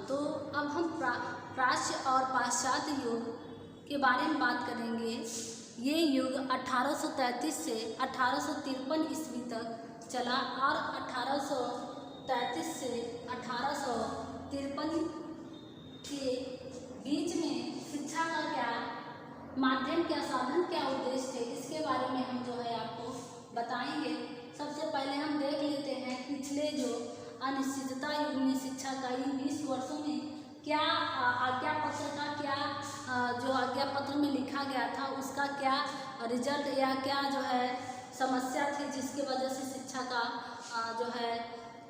तो अब हम प्राच्य और पाश्चात्य युग के बारे में बात करेंगे। ये युग 1833 से 1853 ईस्वी तक चला और 1833 से 1853 के बीच में शिक्षा का क्या माध्यम, क्या साधन, क्या उद्देश्य थे, इसके बारे में हम जो है आपको बताएंगे। सबसे पहले हम देख लेते हैं पिछले जो अनिश्चितता युग में शिक्षा का इन 20 वर्षों में क्या आज्ञा पत्र का क्या जो आज्ञा पत्र में लिखा गया था उसका क्या रिजल्ट या क्या जो है समस्या थी जिसकी वजह से शिक्षा का जो है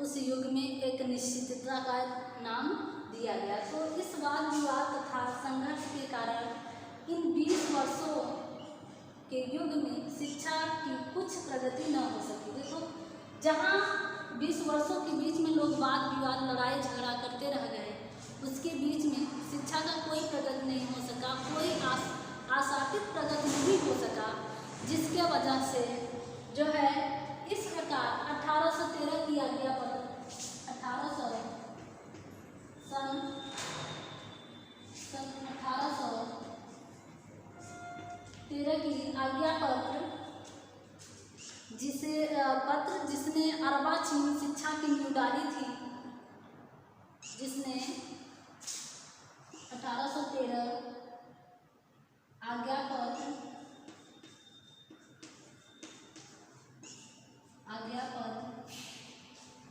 उस युग में एक निश्चितता का नाम दिया गया। तो इस वाद विवाद तथा संघर्ष के कारण इन 20 वर्षों के युग में शिक्षा की कुछ प्रगति न हो सकी। देखो, जहाँ 20 वर्षों के बीच में लोग वाद विवाद, लड़ाई झगड़ा करते रह गए, उसके बीच में शिक्षा का कोई प्रगति नहीं हो सका, कोई आशातीत प्रगति नहीं हो सका, जिसके वजह से जो है इस प्रकार 1813 की आज्ञा पत्र, 1813 की आज्ञा पत्र जिसने अर्वाचीन शिक्षा की नींव डाली थी, जिसने 1813 आज्ञा पत्र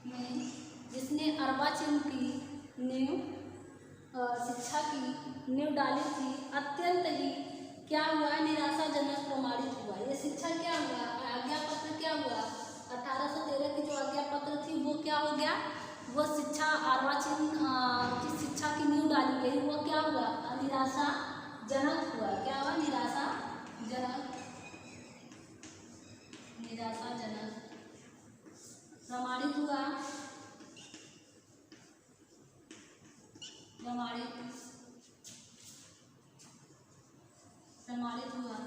में जिसने अर्वाचीन की नींव शिक्षा की नींव डाली थी, अत्यंत ही क्या हुआ, निराशाजनक प्रमाणित हुआ। ये शिक्षा क्या हुआ, आज्ञा पत्र क्या हुआ, 1813 की जो आज्ञा पत्र थी वो क्या हो गया, वो शिक्षा अर्वाचीन की शिक्षा की नींव डाली गई, वो क्या हुआ, निराशाजनक हुआ। क्या हुआ, निराशाजनक प्रमाणित हुआ, प्रमाणित हुआ।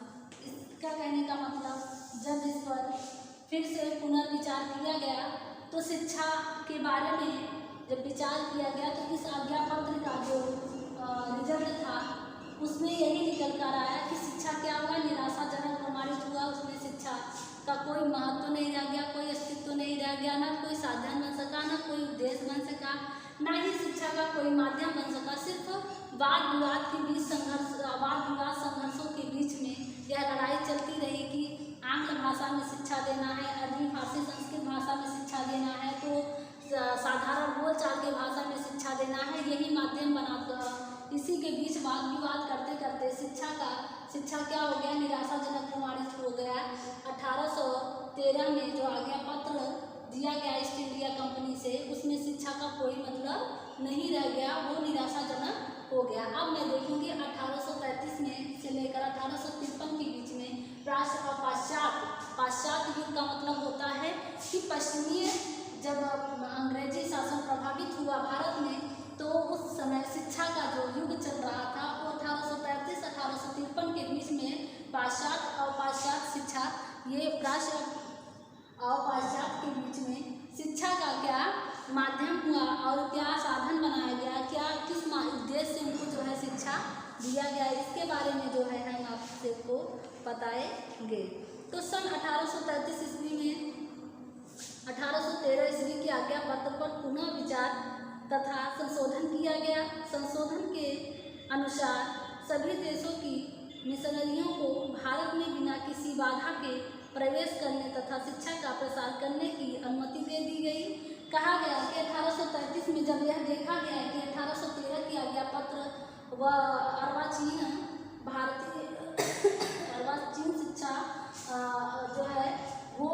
इसका कहने का मतलब जब इस पर फिर से पुनर्विचार किया गया तो शिक्षा के बारे में जब विचार किया गया तो इस आज्ञा पत्र का जो रिजल्ट था उसमें यही निकल कर आया कि शिक्षा क्या हुआ, निराशाजनक प्रमाणित हुआ। उसमें शिक्षा का कोई महत्व नहीं रह गया, कोई अस्तित्व नहीं रह गया, ना कोई साधन बन सका, ना कोई उद्देश्य बन सका, ना ही शिक्षा का कोई माध्यम बन सका। सिर्फ वाद विवाद के बीच संघर्षों के बीच में यह लड़ाई चलती रही कि आंग्ल भाषा में शिक्षा देना है, अरबी फारसी संस्कृत भाषा में शिक्षा देना है, तो साधारण बोलचाल की भाषा में शिक्षा देना है, यही माध्यम बनाकर इसी के बीच वाद विवाद करते करते शिक्षा क्या हो गया, निराशाजनक प्रमाणित हो गया। 1813 में जो आज्ञा पत्र दिया गया ईस्ट इंडिया कंपनी से, उसमें शिक्षा का कोई मतलब नहीं रह गया, वो निराशाजनक हो गया। अब मैं देखूंगी 1833 में से लेकर 1853 के बीच में प्राच्य और पाश्चात्य युग का मतलब होता है कि पश्चिमी, जब अंग्रेजी शासन प्रभावित हुआ भारत में, तो उस समय शिक्षा का जो युग चल रहा था वो 1833-1853 के बीच में पाश्चात्य और पाश्चात्य शिक्षा, ये प्राच्य और पाश्चात्य के बीच में शिक्षा का क्या माध्यम हुआ और क्या साधन बनाया गया, क्या किस उद्देश्य से उनको जो है शिक्षा दिया गया, इसके बारे में जो है हम आपको बताएंगे। तो सन 1833 ईस्वी में 1813 ईस्वी की आज्ञा पत्र पर पुनः विचार तथा संशोधन किया गया। संशोधन के अनुसार सभी देशों की मिशनरियों को भारत में बिना किसी बाधा के प्रवेश करने तथा शिक्षा का प्रसार करने की अनुमति दे दी गई। कहा गया कि 1833 में जब यह देखा गया कि 1813 की आज्ञा पत्र व अर्वाचीन शिक्षा जो है वो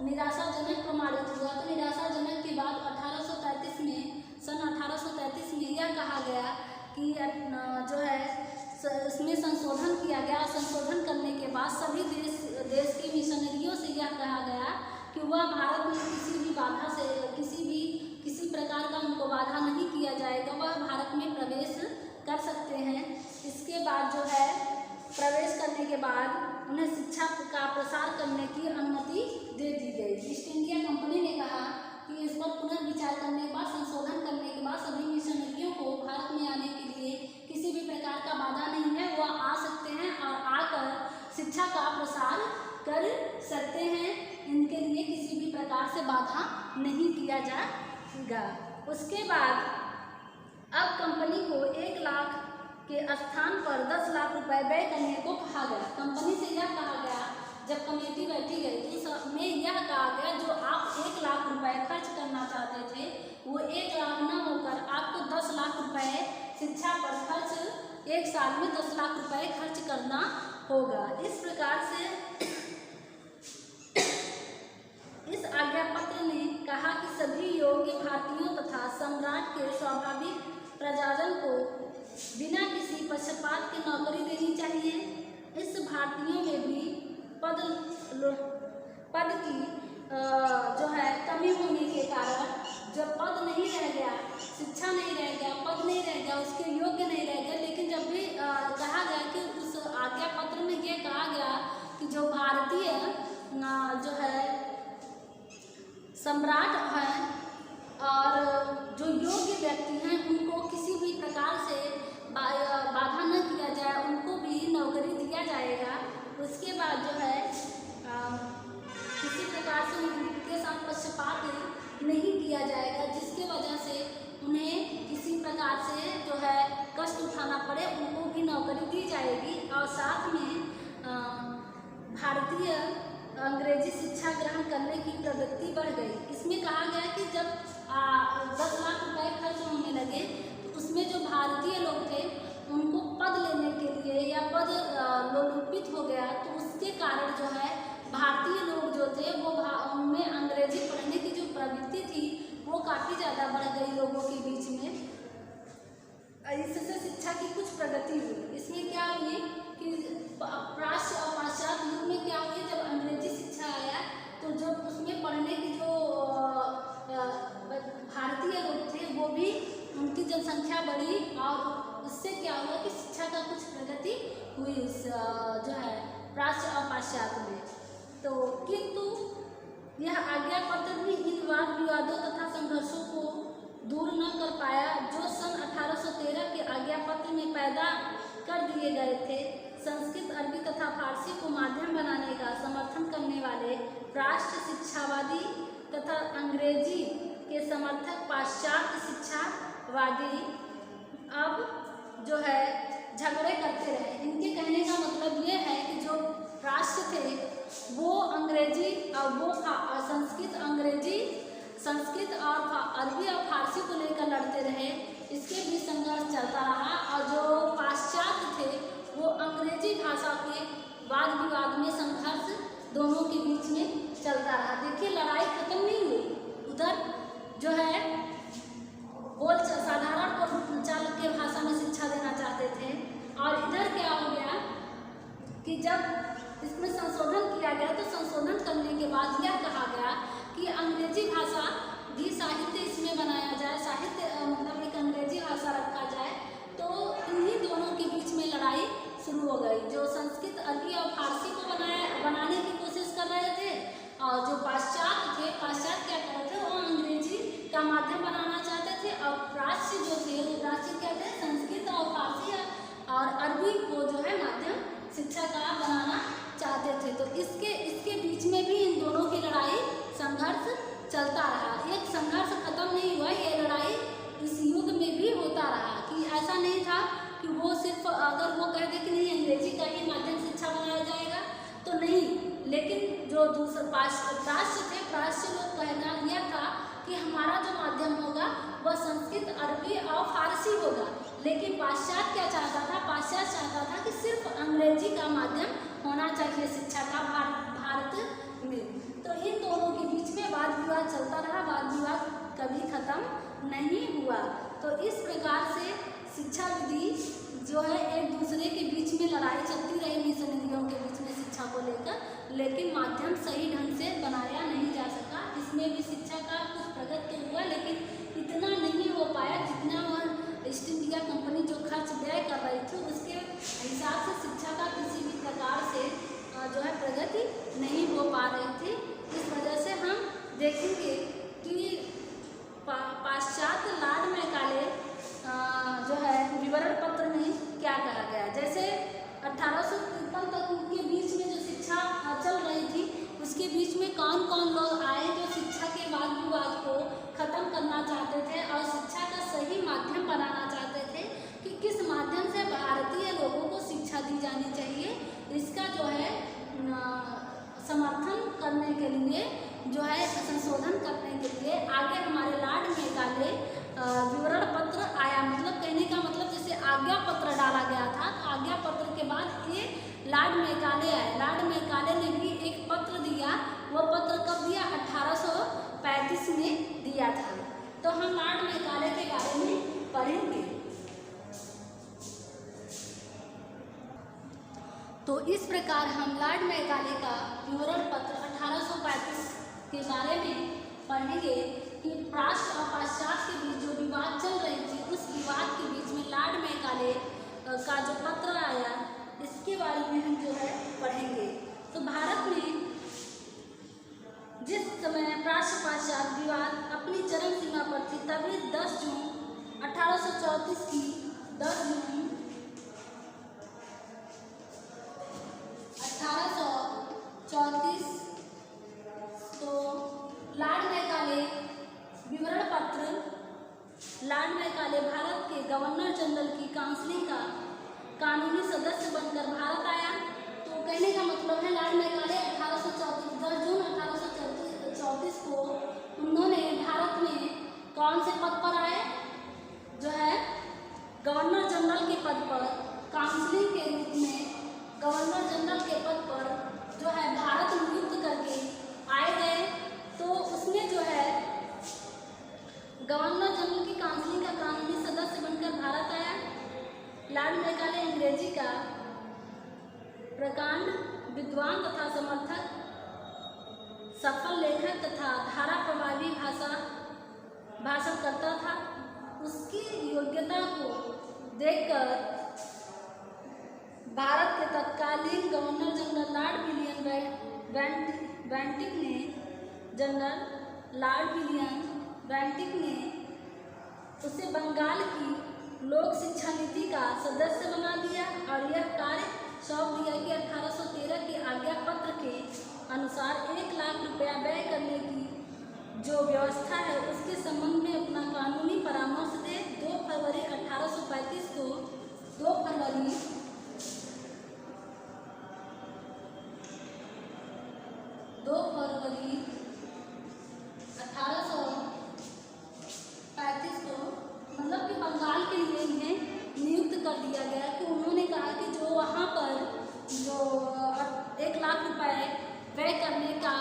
निराशाजनक प्रमाणित हुआ, तो निराशाजनक के बाद 1833 में सन 1833 में यह कहा गया कि जो है इसमें संशोधन किया गया। संशोधन करने के बाद सभी देश की मिशनरियों से यह कहा गया कि वह भारत में किसी भी बाधा से किसी प्रकार का उनको बाधा नहीं किया जाएगा, वह भारत में प्रवेश कर सकते हैं। इसके बाद जो है प्रवेश करने के बाद उन्हें शिक्षा का प्रसार करने की अनुमति दे दी गई। ईस्ट इंडिया कंपनी ने कहा कि इस पर पुनर्विचार करने के बाद, संशोधन करने के बाद सभी मिशनरियों को उसके बाद अब कंपनी को 1 लाख के स्थान पर 10 लाख रुपए व्यय करने को कहा गया। कंपनी से यह कहा गया, जब कमेटी बैठी गई तो उसमें यह कहा गया जो आप 1 लाख रुपए खर्च करना चाहते थे वो 1 लाख न होकर आपको 10 लाख रुपए शिक्षा पर खर्च 1 साल में 10 लाख रुपए खर्च करना होगा। इस प्रकार से इस आज्ञा पत्र ने कहा कि सभी योग्य भारतीयों तथा सम्राट के स्वाभाविक प्रजाजन को बिना किसी पक्षपात के नौकरी देनी चाहिए। इस भारतीयों में भी पद की जो है कमी होने के कारण जब पद नहीं रह गया, शिक्षा नहीं रह गया, पद नहीं रह गया, उसके योग्य नहीं रह गया। लेकिन जब भी कहा गया कि उस आज्ञा पत्र में ये कहा गया कि जो भारतीय जो है सम्राट हैं और जो योग्य व्यक्ति हैं उनको किसी भी प्रकार से बाधा न किया जाए, उनको भी नौकरी दिया जाएगा। उसके बाद जो है किसी प्रकार से उनके साथ पक्षपात नहीं किया जाएगा, जिसकी वजह से उन्हें किसी प्रकार से जो है कष्ट उठाना पड़े, उनको भी नौकरी दी जाएगी। और साथ में भारतीय अंग्रेजी शिक्षा ग्रहण करने की प्रवृत्ति बढ़ गई। इसमें कहा गया कि जब 10 लाख रुपए खर्च होने लगे तो उसमें जो भारतीय लोग थे उनको पद लेने के लिए या पद लोलुपित हो गया, तो उसके कारण जो है भारतीय लोग जो थे वो उनमें अंग्रेजी पढ़ने की जो प्रवृत्ति थी वो काफ़ी ज़्यादा बढ़ गई लोगों के बीच में। इससे शिक्षा की कुछ प्रगति हुई। इसमें क्या हुई कि प्राच्य और पाश्चात्य युग में क्या हुई, जब अंग्रेजी शिक्षा आया तो जब उसमें पढ़ने की जो भारतीय लोग थे वो भी उनकी जनसंख्या बढ़ी और उससे क्या हुआ कि शिक्षा का कुछ प्रगति हुई उस जो है प्राच्य और पाश्चात्य में। तो किंतु यह आज्ञा पत्र भी इन वाद विवादों तथा संघर्षों को दूर न कर पाया जो सन 1813 के आज्ञा पत्र में पैदा कर दिए गए थे। संस्कृत, अरबी तथा फारसी को माध्यम बनाने का समर्थन करने वाले राष्ट्र शिक्षावादी तथा अंग्रेजी के समर्थक पाश्चात्य शिक्षावादी अब जो है झगड़े करते रहे। इनके कहने का मतलब ये है कि जो राष्ट्र थे वो अंग्रेजी और वो संस्कृत और अरबी और फारसी को लेकर लड़ते रहे। इसके भी संघर्ष चलता रहा और जो पाश्चात्य थे वो अंग्रेजी भाषा के वाद विवाद में संघर्ष दोनों के बीच में चलता रहा। देखिए लड़ाई खत्म नहीं हुई। उधर जो है वो साधारण और चालक के भाषा में शिक्षा देना चाहते थे और इधर क्या हो गया कि जब इसमें संशोधन किया गया तो संशोधन करने के बाद यह कहा गया कि अंग्रेजी भाषा भी साहित्य इसमें बनाया जाए, साहित्य मतलब एक अंग्रेजी भाषा रखा जाए। तो इन्हीं दोनों के बीच में लड़ाई शुरू हो गई। जो संस्कृत, अरबी और फारसी को बनाने की कोशिश कर रहे थे और जो पाश्चात्य थे, पाश्चात्य क्या कर रहे थे, वो अंग्रेजी का माध्यम बनाना चाहते थे और प्राच्य जो थे वो प्राच्य क्या थे, संस्कृत और फारसी और अरबी को जो है माध्यम शिक्षा का बनाना चाहते थे। तो इसके बीच में भी इन दोनों की लड़ाई संघर्ष चलता रहा। एक संघर्ष खत्म नहीं हुआ, ये लड़ाई इस युग में भी होता रहा कि ऐसा नहीं था कि वो सिर्फ अगर वो कह दे कि नहीं अंग्रेजी का ही माध्यम शिक्षा बनाया जाएगा तो नहीं, लेकिन जो दूसरे प्राच्य थे, प्राच्य लोग कहना यह था कि हमारा जो माध्यम होगा वह संस्कृत, अरबी और फारसी होगा। लेकिन पाश्चात्य क्या चाहता था, पाश्चात्य चाहता था कि सिर्फ अंग्रेजी का माध्यम होना चाहिए शिक्षा का भारत में। तो इन दोनों के बीच में वाद विवाद चलता रहा, वाद विवाद कभी खत्म नहीं हुआ। तो इस प्रकार से शिक्षा विधि जो है एक दूसरे के बीच में लड़ाई चलती रही मिशनरियों के बीच में शिक्षा को लेकर, लेकिन माध्यम सही ढंग से बनाया नहीं जा सका। इसमें भी शिक्षा का कुछ प्रगति तो हुआ लेकिन इतना नहीं हो पाया जितना वह ईस्ट इंडिया कंपनी जो खर्च व्यय कर रही थी उसके हिसाब से शिक्षा का किसी भी प्रकार से जो है प्रगति नहीं हो पा रही थी। इस वजह से हम देखेंगे कि पाश्चात्य लॉर्ड मैकाले जो है विवरण पत्र में क्या कहा गया। जैसे 1853 तक उनके बीच में जो शिक्षा चल रही थी उसके बीच में कौन कौन लोग आए जो शिक्षा के वाद विवाद को ख़त्म करना चाहते थे और इस प्रकार हम लॉर्ड मैकाले का विवरण पत्र 1835 के बारे में पढ़ेंगे कि प्राच्य और पाश्चात्य के बीच जो विवाद चल रही थी, उस विवाद के बीच में लॉर्ड मैकाले का जो पत्र आया, इसके बारे में हम जो है पढ़ेंगे। तो भारत में जिस समय प्राच्य पाश्चात्य विवाद अपनी चरम सीमा पर थी, तभी 10 जून 1834 की 10 जून 1834 तो लॉर्ड मैकाले विवरण पत्र, लॉर्ड मैकाले भारत के गवर्नर जनरल की काउंसिल का कानूनी सदस्य बनकर भारत आया। तो कहने का मतलब है लॉर्ड मैकाले 1834 10 जून 1834 को उन्होंने भारत में कौन से पद पर आए, जो है गवर्नर जनरल के पद पर, काउंसिल के रूप में गवर्नर जनरल के पद पर जो है भारत नियुक्त करके आए गए। तो उसमें जो है गवर्नर जनरल की काउंसिल का कानूनी सदस्य बनकर भारत आया। लॉर्ड मैकाले अंग्रेजी का प्रकांड विद्वान तथा समर्थक, सफल लेखक तथा धारा प्रभावी भाषण करता था। उसकी योग्यता को देखकर भारत के तत्कालीन governor general Lord William Bentinck ने उसे बंगाल की लोक शिक्षा नीति का सदस्य बना दिया और यह कार्य सौंप दिया कि 1813 के आज्ञा पत्र के अनुसार 1 लाख रुपया व्यय करने की जो व्यवस्था है, उसके संबंध में अपना कानूनी परामर्श दे। 2 फरवरी 1835 को 2 फरवरी 1835 को मतलब कि बंगाल के लिए इन्हें नियुक्त कर दिया गया कि उन्होंने कहा कि जो वहाँ पर जो 1 लाख रुपए व्यय करने का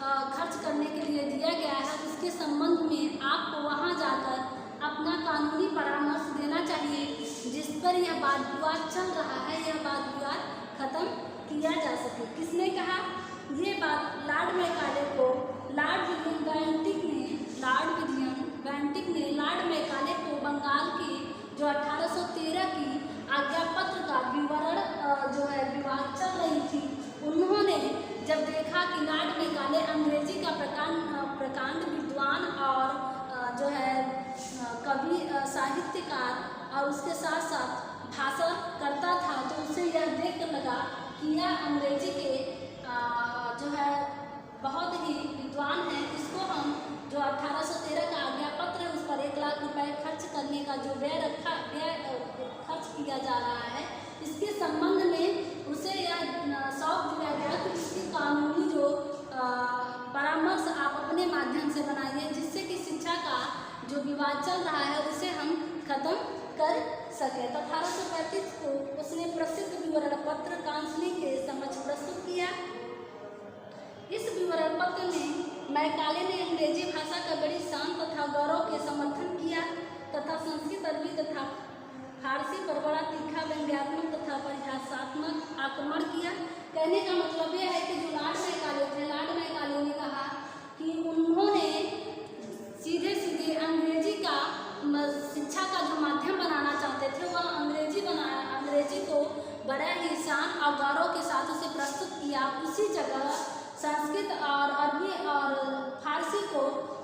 खर्च करने के लिए दिया गया है, उसके संबंध में आपको वहाँ जाकर अपना कानूनी परामर्श देना चाहिए, जिस पर यह वाद विवाद चल रहा है, यह वाद विवाद खत्म किया जा सके। किसने कहा ये बात? लॉर्ड मैकाले को लॉर्ड विलियम बेंटिक ने लॉर्ड मैकाले को बंगाल के जो 1813 की आज्ञा पत्र का विवरण जो है विवाद चल रही थी, उन्होंने जब देखा कि लॉर्ड मैकाले अंग्रेजी का प्रकांड विद्वान और जो है कवि साहित्यकार और उसके साथ साथ भाषण करता था, तो उसे यह देख कर लगा कि यह अंग्रेजी के जो है बहुत ही विद्वान है। इसको हम जो 1813 का आज्ञा पत्र है, उस पर 1 लाख रुपए खर्च करने का जो व्यय खर्च किया जा रहा है, इसके संबंध में उसे यह सौंप दिया गया कि इसकी कानूनी जो परामर्श आप अपने माध्यम से बनाइए, जिससे कि शिक्षा का जो विवाद चल रहा है उसे हम खत्म कर सके। तो 1835 को उसने प्रसिद्ध विवरण पत्र काउंसिल के समक्ष प्रस्तुत किया। इस विवरण पत्र में मैकाले ने अंग्रेजी भाषा का बड़ी शान तथा गौरव के समर्थन किया तथा संस्कृत, अरबी तथा फारसी पर बड़ा तीखा व्यंग्यात्मक तथा परिहासात्मक आक्रमण किया। कहने का मतलब यह है कि जो लॉर्ड मैकाले थे, लॉर्ड मैकाले ने कहा कि उन्होंने सीधे सीधे अंग्रेजी का शिक्षा का जो माध्यम बनाना चाहते थे, वह अंग्रेजी बनाया। अंग्रेजी को बड़ा ही शान और गौरव के साथ उसे प्रस्तुत किया। उसी जगह संस्कृत और अरबी और फारसी को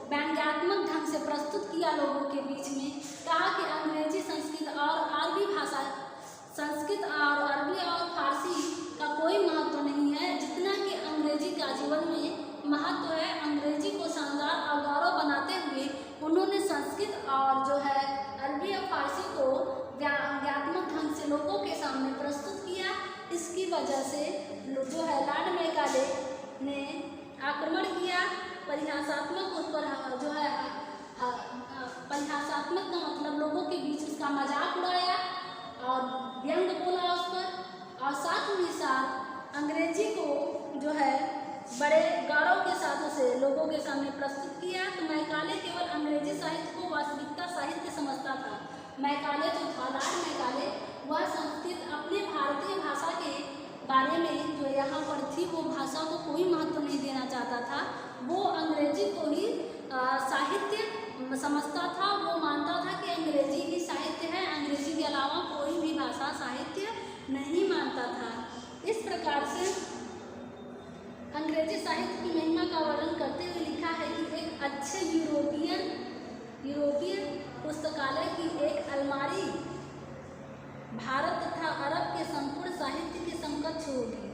व्यंग्यात्मक ढंग से प्रस्तुत किया लोगों के बीच में। कहा कि अंग्रेजी, संस्कृत और अरबी भाषा, संस्कृत और अरबी और फारसी का कोई महत्व नहीं है जितना कि अंग्रेजी का जीवन में महत्व है। अंग्रेजी को शानदार और गौरव बनाते हुए उन्होंने संस्कृत और जो है अरबी और फारसी को व्यंग्यात्मक ढंग से लोगों के सामने प्रस्तुत किया। इसकी वजह से जो है लॉर्ड मैकाले ने आक्रमण किया, परिहासात्मक उस पर जो है परिहासात्मक का मतलब लोगों के बीच उसका मजाक उड़ाया और व्यंग बोला उस पर, और साथ ही साथ अंग्रेजी को जो है बड़े गौरव के साथ उसे लोगों के सामने प्रस्तुत किया। तो मैकाले केवल अंग्रेजी साहित्य को वास्तविकता साहित्य समझता था। मैकाले जो था, लॉर्ड मैकाले, वह संस्कृत अपने भारतीय भाषा के बारे में जो यहाँ पर थी वो भाषा को कोई महत्व नहीं देना चाहता था। वो अंग्रेजी को ही साहित्य समझता था। वो मानता था कि अंग्रेजी ही साहित्य है, अंग्रेजी के अलावा कोई भी भाषा साहित्य नहीं मानता था। इस प्रकार से अंग्रेजी साहित्य की महिमा का वर्णन करते हुए लिखा है कि एक अच्छे यूरोपीय पुस्तकालय की एक अलमारी भारत तथा अरब के संपूर्ण साहित्य के समकक्ष होगी।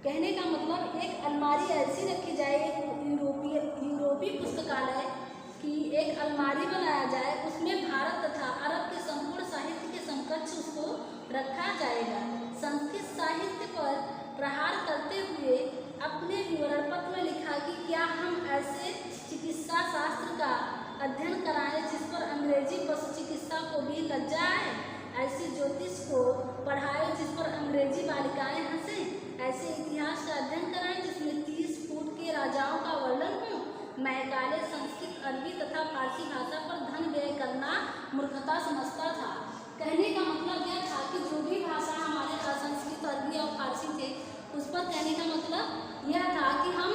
कहने का मतलब एक अलमारी ऐसी रखी जाए, यूरोपीय पुस्तकालय की एक अलमारी बनाया जाए, उसमें भारत तथा अरब के संपूर्ण साहित्य के समकक्ष उसको रखा जाएगा। संस्कृत साहित्य पर प्रहार करते हुए अपने विवरण पत्र में लिखा कि क्या हम ऐसे चिकित्सा शास्त्र का अध्ययन कराएं जिस पर अंग्रेजी पशु चिकित्सा को भी लज्जा आए, ऐसे ज्योतिष को पढ़ाए जिस पर अंग्रेजी बालिकाएं हंसें, ऐसे इतिहास का अध्ययन कराएं जिसमें 30 फुट के राजाओं का वर्णन हो। मैकाले संस्कृत, अरबी तथा फारसी भाषा पर धन व्यय करना मूर्खता समझता था। कहने का मतलब यह था कि जो भी भाषा हमारे संस्कृत, अरबी और फारसी थे उस पर कहने का मतलब यह था कि हम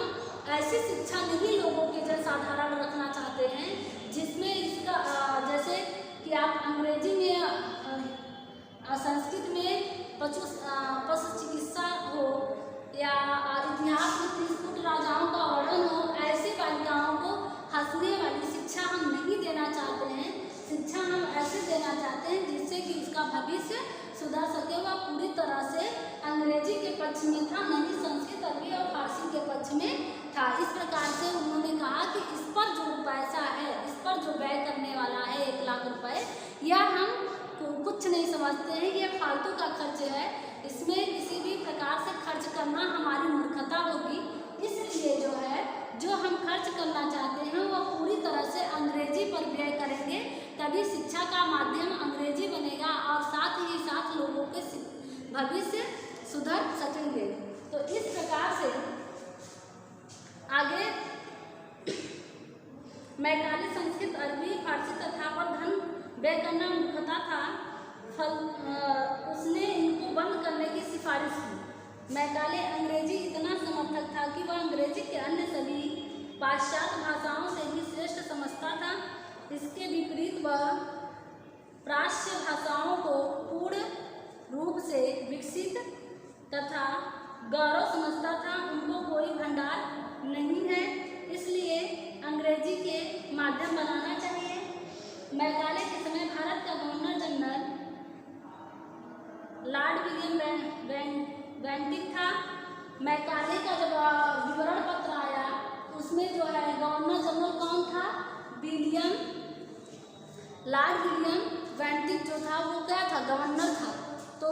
ऐसी शिक्षा नहीं लोगों के जन साधारण रखना चाहते हैं जिसमें इसका जैसे कि आप अंग्रेजी में संस्कृत में पशु चिकित्सा हो या इतिहास में 30 फुट राजाओं का वर्णन हो, ऐसी बालिकाओं को हंसने वाली शिक्षा हम नहीं देना चाहते हैं। शिक्षा हम ऐसे देना चाहते हैं जिससे कि उसका भविष्य सुधर सके। वह पूरी तरह से अंग्रेजी के पक्ष में था, नहीं संस्कृत, अरबी और फारसी के पक्ष में था। इस प्रकार से उन्होंने कहा कि इस पर जो पैसा है, इस पर जो व्यय करने वाला है 1 लाख रुपए, यह हम कुछ नहीं समझते हैं, ये फालतू का खर्च है, इसमें किसी भी प्रकार से खर्च करना हमारी मूर्खता होगी। इसलिए जो है जो हम खर्च करना चाहते हैं वह पूरी तरह से अंग्रेजी पर व्यय करेंगे, तभी शिक्षा का माध्यम अंग्रेजी बनेगा और साथ ही साथ लोगों के भविष्य सुधर सकेंगे। तो इस प्रकार से आगे मैकाले संस्कृत, अरबी, फारसी तथा पर धन व्यय करना मूर्खता था, उसने इनको बंद करने की सिफारिश की। मैकाले अंग्रेजी इतना समर्थक था कि वह अंग्रेजी के अन्य सभी पाश्चात्य भाषाओं से भी श्रेष्ठ समझता था। इसके विपरीत वह प्राच्य भाषाओं को पूर्ण रूप से विकसित तथा गौरव समझता था। उनको कोई भंडार नहीं है, इसलिए अंग्रेजी के माध्यम बनाना चाहिए। मैकाले के समय भारत का governor general Lord William Bentinck था। मैकाले का जब विवरण पत्र आया उसमें जो है गवर्नर जनरल कौन था? लॉर्ड विलियम बेंटिक जो था वो क्या था? गवर्नर था। तो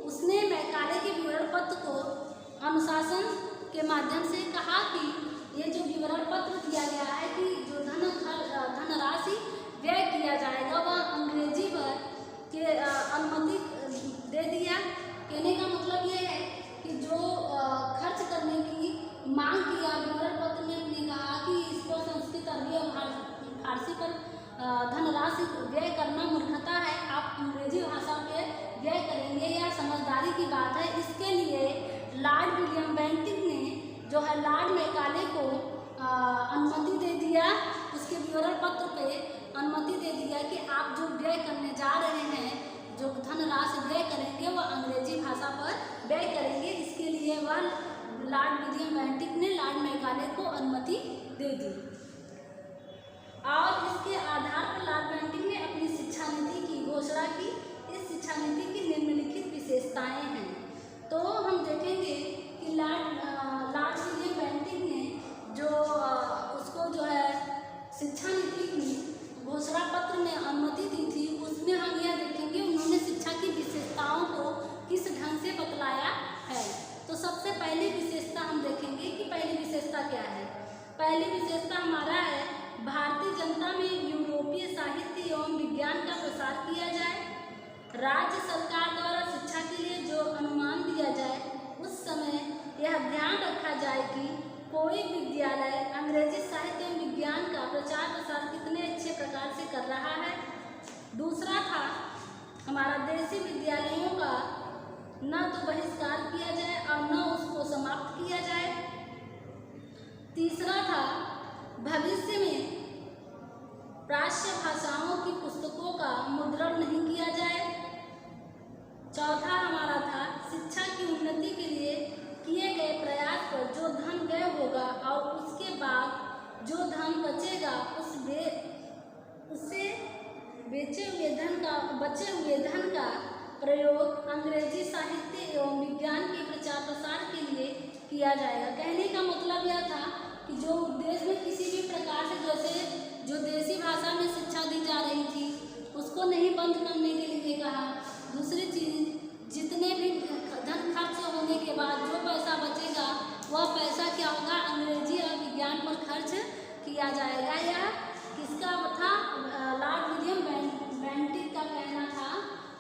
उसने मैकाले के विवरण पत्र को अनुशासन के माध्यम से कहा कि ये जो विवरण पत्र दिया गया है कि जो धनराशि व्यय किया जाएगा वह अंग्रेजी पर के अनुमति दे दिया। कहने का मतलब ये है कि जो खर्च करने की मांग किया विवरण पत्र में ने कहा कि इस पर संस्कृत, अरबी और फारसी पर धनराशि व्यय करना मूर्खता है, आप अंग्रेजी भाषा पे व्यय करेंगे, यह समझदारी की बात है। इसके लिए लॉर्ड विलियम बेंटिक ने जो है लॉर्ड मैकाले को अनुमति दे दिया, उसके विवरण पत्र पे अनुमति दे दिया कि आप जो व्यय करने जा रहे हैं, जो धनराशि व्यय करेंगे वह अंग्रेजी भाषा पर व्यय करेंगे। इसके लिए वह लॉर्ड विलियम बेंटिक ने लॉर्ड मैकाले को अनुमति दे दी और इसके आधार पर लॉर्ड बेंटिक ने अपनी शिक्षा नीति की घोषणा की। इस शिक्षा नीति की निम्नलिखित विशेषताएं हैं। तो हम देखेंगे कि लॉर्ड विलियम बेंटिक ने जो उसको जो है शिक्षा नीति की घोषणा पत्र में अनुमति दी थी, उसमें हम यह देखेंगे उन्होंने शिक्षा की विशेषताओं को किस ढंग से बतलाया है। तो सबसे पहली विशेषता हम देखेंगे कि पहली विशेषता क्या है। पहली विशेषता हमारा है भारतीय जनता में यूरोपीय साहित्य एवं विज्ञान का प्रसार किया जाए। राज्य सरकार द्वारा शिक्षा के लिए जो अनुमान दिया जाए उस समय यह ध्यान रखा जाए कि कोई विद्यालय अंग्रेजी साहित्य एवं विज्ञान का प्रचार प्रसार कितने अच्छे प्रकार से कर रहा है। दूसरा था हमारा देशी विद्यालयों का न तो बहिष्कार किया जाए और न उसको समाप्त किया जाए। तीसरा था भविष्य में प्राच्य भाषाओं की पुस्तकों का मुद्रण नहीं किया जाए। चौथा हमारा था शिक्षा की उन्नति के लिए किए गए प्रयास पर जो धन व्यय होगा और उसके बाद जो धन बचेगा उससे बचे हुए धन का प्रयोग अंग्रेजी साहित्य एवं विज्ञान के प्रचार प्रसार के लिए किया जाएगा। कहने का मतलब यह था कि जो देश में किसी भी प्रकार से जैसे जो देसी भाषा में शिक्षा दी जा रही थी उसको नहीं बंद करने के लिए कहा। दूसरी चीज़ जितने भी धन खर्च होने के बाद जो पैसा बचेगा वह पैसा क्या होगा अंग्रेजी और विज्ञान पर खर्च किया जाएगा। यह किसका था? लॉर्ड विलियम बेंटिक का कहना था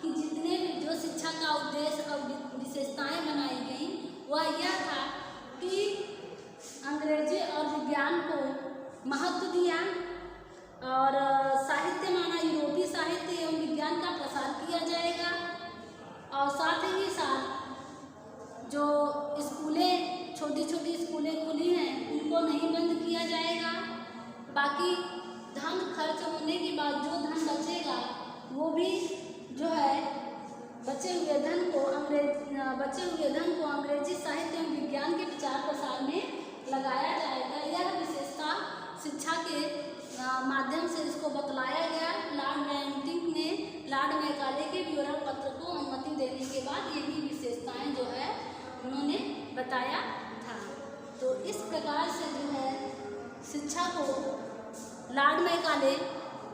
कि जितने भी जो शिक्षा का उद्देश्य और विशेषताएं बनाई गई वह यह था कि अंग्रेजी और विज्ञान को महत्व दिया और साहित्य माना यूरोपीय साहित्य एवं विज्ञान का प्रसार किया जाएगा और साथ ही साथ जो स्कूलें छोटी छोटी स्कूलें खुली हैं उनको नहीं बंद किया जाएगा। बाकी धन खर्च होने के बाद जो धन बचेगा वो भी जो है बचे हुए धन को अंग्रेजी साहित्य एवं विज्ञान के प्रचार प्रसार में लगाया जाएगा। यह विशेषता शिक्षा के माध्यम से इसको बतलाया गया। लॉर्ड बेंटिक ने लॉर्ड मैकाले के विवरण पत्र को अनुमति देने के बाद यही विशेषताएं जो है उन्होंने बताया था। तो इस प्रकार से जो है शिक्षा को लॉर्ड मैकाले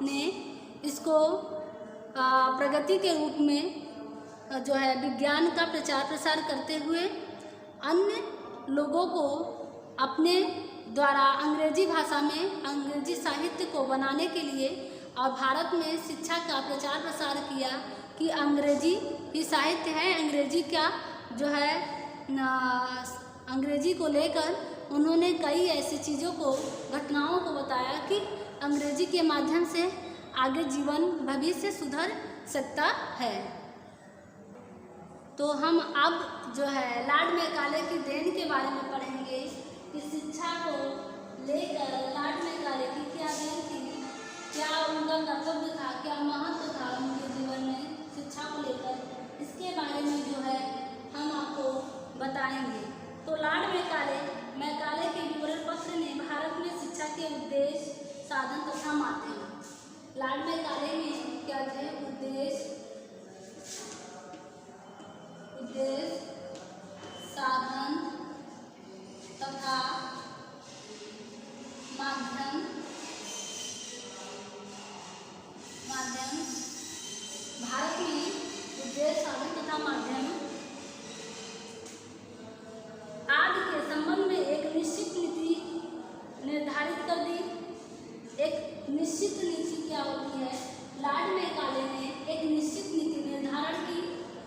ने इसको प्रगति के रूप में जो है विज्ञान का प्रचार प्रसार करते हुए अन्य लोगों को अपने द्वारा अंग्रेजी भाषा में अंग्रेजी साहित्य को बनाने के लिए और भारत में शिक्षा का प्रचार प्रसार किया कि अंग्रेजी ही साहित्य है। अंग्रेजी का जो है अंग्रेजी को लेकर उन्होंने कई ऐसी चीज़ों को घटनाओं को बताया कि अंग्रेजी के माध्यम से आगे जीवन भविष्य सुधर सकता है। तो हम अब जो है लॉर्ड मैकाले की देन के बारे में पढ़ेंगे कि शिक्षा को लेकर लॉर्ड मैकाले की क्या देन थी, क्या उनका कर्तव्य था, क्या महत्व था उनके जीवन में शिक्षा को लेकर, इसके बारे में जो है हम आपको बताएंगे। तो लॉर्ड मैकाले के विवरण पत्र ने भारत में शिक्षा के उद्देश्य, साधन तथा माध्यम। लॉर्ड मैकाले में क्या थे? उद्देश्य, साधन तथा माध्यम। भारत में उद्देश्य, साधन तथा माध्यम आदि के संबंध में एक निश्चित नीति निर्धारित कर दी। एक निश्चित नीति क्या होती है? लॉर्ड मैकाले ने एक निश्चित नीति निर्धारण की।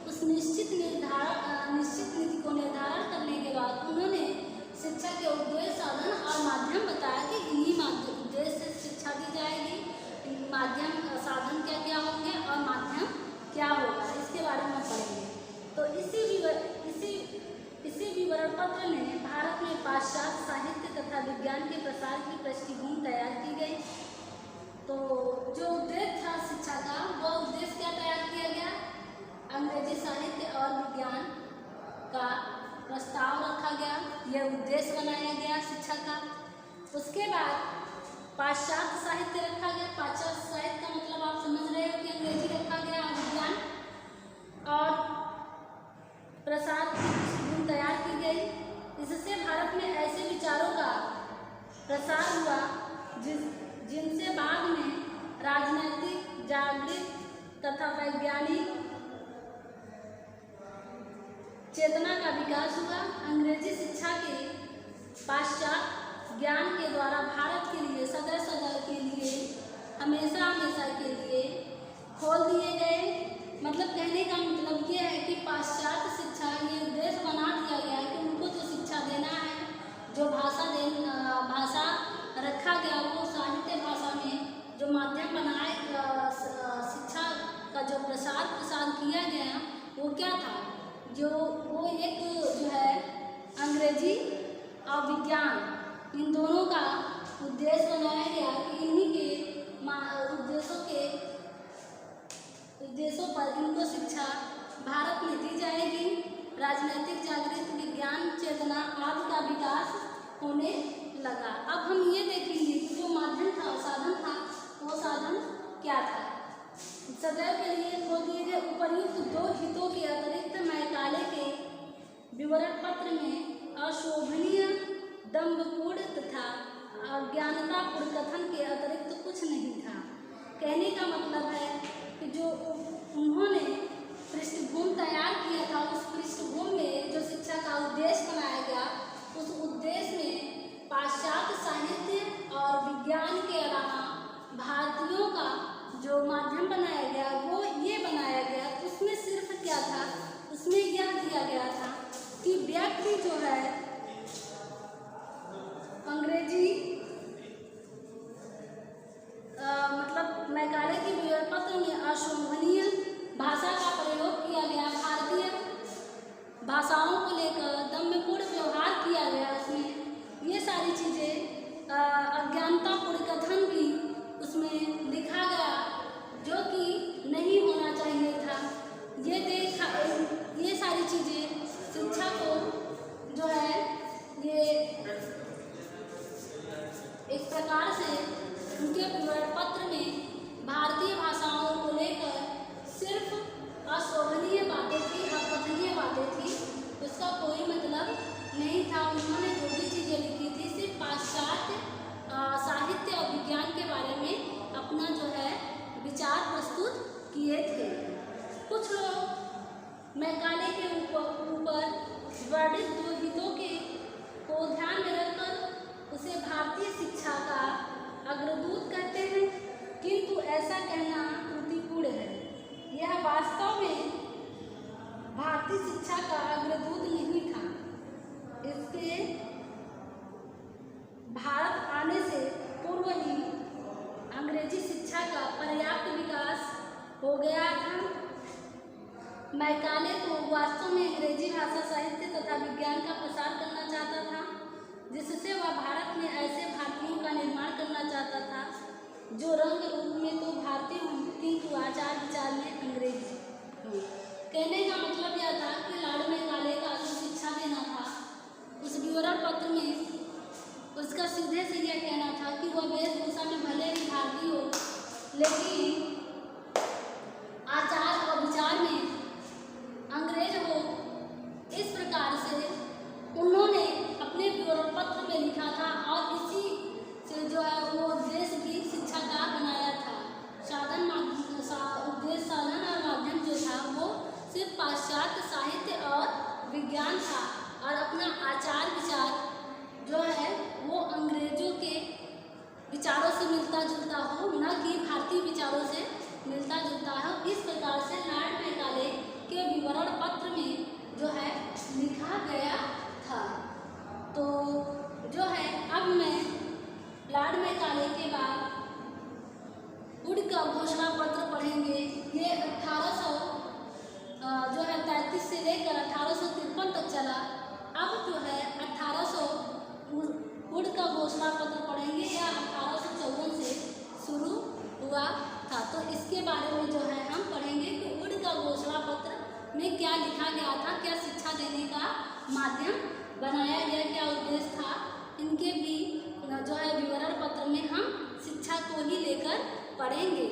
उस निश्चित नीति को निर्धारण करने के बाद उन्होंने शिक्षा के उद्देश्य, साधन और माध्यम बताया कि इन्हीं उद्देश्य से शिक्षा दी जाएगी। माध्यम साधन क्या क्या होंगे और माध्यम क्या होगा, इसके बारे में पढ़ेंगे। तो इसी विवरण पत्र ने भारत में पाश्चात्य साहित्य तथा विज्ञान के प्रसार की पृष्ठभूमि तैयार की गई। तो जो उद्देश्य था शिक्षा का, वह उद्देश्य क्या तैयार किया गया? अंग्रेजी साहित्य और विज्ञान का प्रस्ताव रखा गया, यह उद्देश्य बनाया गया शिक्षा का। उसके बाद पाश्चात्य साहित्य रखा गया। पाश्चात्य साहित्य का मतलब आप समझ रहे हो कि अंग्रेजी रखा गया, विज्ञान और प्रसार की पृष्ठभूमि तैयार की गई। इससे भारत में ऐसे विचारों का प्रसार हुआ जिनसे बाद में राजनैतिक, जागृत तथा वैज्ञानिक चेतना का विकास हुआ। अंग्रेजी शिक्षा के पाश्चात्य ज्ञान के द्वारा भारत के लिए सदा के लिए हमेशा के लिए खोल दिए गए। मतलब कहने का मतलब ये है कि पाश्चात्य शिक्षा ये उद्देश्य बना दिया गया है कि उनको जो शिक्षा देना है, जो भाषा रखा गया, वो साहित्य भाषा में जो माध्यम बनाए शिक्षा का जो प्रसार किया गया वो क्या था? जो वो एक जो है अंग्रेजी और विज्ञान इन दोनों का उद्देश्य बनाया गया कि इन्हीं के उद्देश्यों पर इनको शिक्षा भारत में दी जाएगी। राजनीतिक जागृति, विज्ञान चेतना आदि का विकास होने लगा। अब हम ये देखेंगे कि जो माध्यम था, साधन था, वो साधन क्या था। सदैव के लिए खोल दिए गए उपर्युक्त दो हितों के अतिरिक्त मैकाले के विवरण पत्र में अशोभनीय, दंभपूर्ण तथा अज्ञानतापूर्ण कथन के अतिरिक्त कुछ नहीं था। कहने का मतलब है कि जो उन्होंने पृष्ठभूमि तैयार किया था, उस पृष्ठभूमि में जो शिक्षा का उद्देश्य बनाया गया, उस उद्देश्य में पाश्चात्य साहित्य और विज्ञान के अलावा भारतीयों का जो माध्यम बनाया गया वो ये बनाया गया। उसमें सिर्फ क्या था, उसमें यह दिया गया था कि व्यक्ति जो है अंग्रेजी मतलब मैकाले की विवरण पत्र में अशोभनीय भाषा का प्रयोग किया गया, भारतीय भाषाओं को लेकर दम्भपूर्ण व्यवहार किया गया। उसमें ये सारी चीज़ें अज्ञानतापूर्ण कथन भी उसमें लिखा गया जो कि नहीं होना चाहिए था। ये सारी चीज़ें शिक्षा को जो है ये एक प्रकार से उनके विवरण पत्र में भारतीय भाषाओं को लेकर सिर्फ अशोभनीय बातें थी, अकथनीय बातें थी, उसका कोई मतलब नहीं था। उन्होंने जो भी चीज़ें लिखी थी सिर्फ पाश्चात्य साहित्य और विज्ञान के बारे में अपना जो है विचार प्रस्तुत किए थे। कुछ लोग मैकाले के ऊपर वर्णित दो हितों को ध्यान में रखकर उसे भारतीय शिक्षा का अग्रदूत कहते हैं, किंतु ऐसा कहना त्रुटिपूर्ण है। यह वास्तव में भारतीय शिक्षा का अग्रदूत नहीं था। इसके भारत आने से पूर्व ही अंग्रेजी शिक्षा का पर्याप्त विकास हो गया था। मैकाले तो वास्तव में अंग्रेजी भाषा, साहित्य तथा विज्ञान का प्रसार करना चाहता था, जिससे वह भारत में ऐसे भारतीयों का निर्माण करना चाहता था जो रंग रूप में तो भारतीय हों किंतु आचार विचार में अंग्रेजी हो। कहने का मतलब यह था कि लॉर्ड मैकाले का जो शिक्षा देना था उस विवरण पत्र में उसका सीधे से यह कहना था कि वह वेशभूषा में भले ही भारतीय हो, लेकिन आचार और विचार में अंग्रेज हो। इस प्रकार से उन्होंने अपने विवरण पत्र में लिखा था और इसी से जो है वो उद्देश्य भी शिक्षा का बनाया था। उद्देश्य, साधन और माध्यम जो था वो सिर्फ पाश्चात्य साहित्य और विज्ञान था और अपना आचार विचार जो है वो अंग्रेजों के विचारों से मिलता जुलता हो, न कि भारतीय विचारों से मिलता जुलता हो। इस प्रकार से लॉर्ड मैकाले के विवरण पत्र में जो है लिखा गया था। तो जो है अब मैं लॉर्ड मैकाले के बाद वुड का घोषणा पत्र पढ़ेंगे। ये 1833 से लेकर 1853 तक चला। अब जो है 1800 वुड का घोषणा पत्र पढ़ेंगे, या 1854 से शुरू हुआ था। तो इसके बारे में जो है हम पढ़ेंगे कि वुड का घोषणा पत्र में क्या लिखा गया था, क्या शिक्षा देने का माध्यम बनाया गया, क्या उद्देश्य था। इनके भी जो है विवरण पत्र में हम शिक्षा को ही लेकर पढ़ेंगे।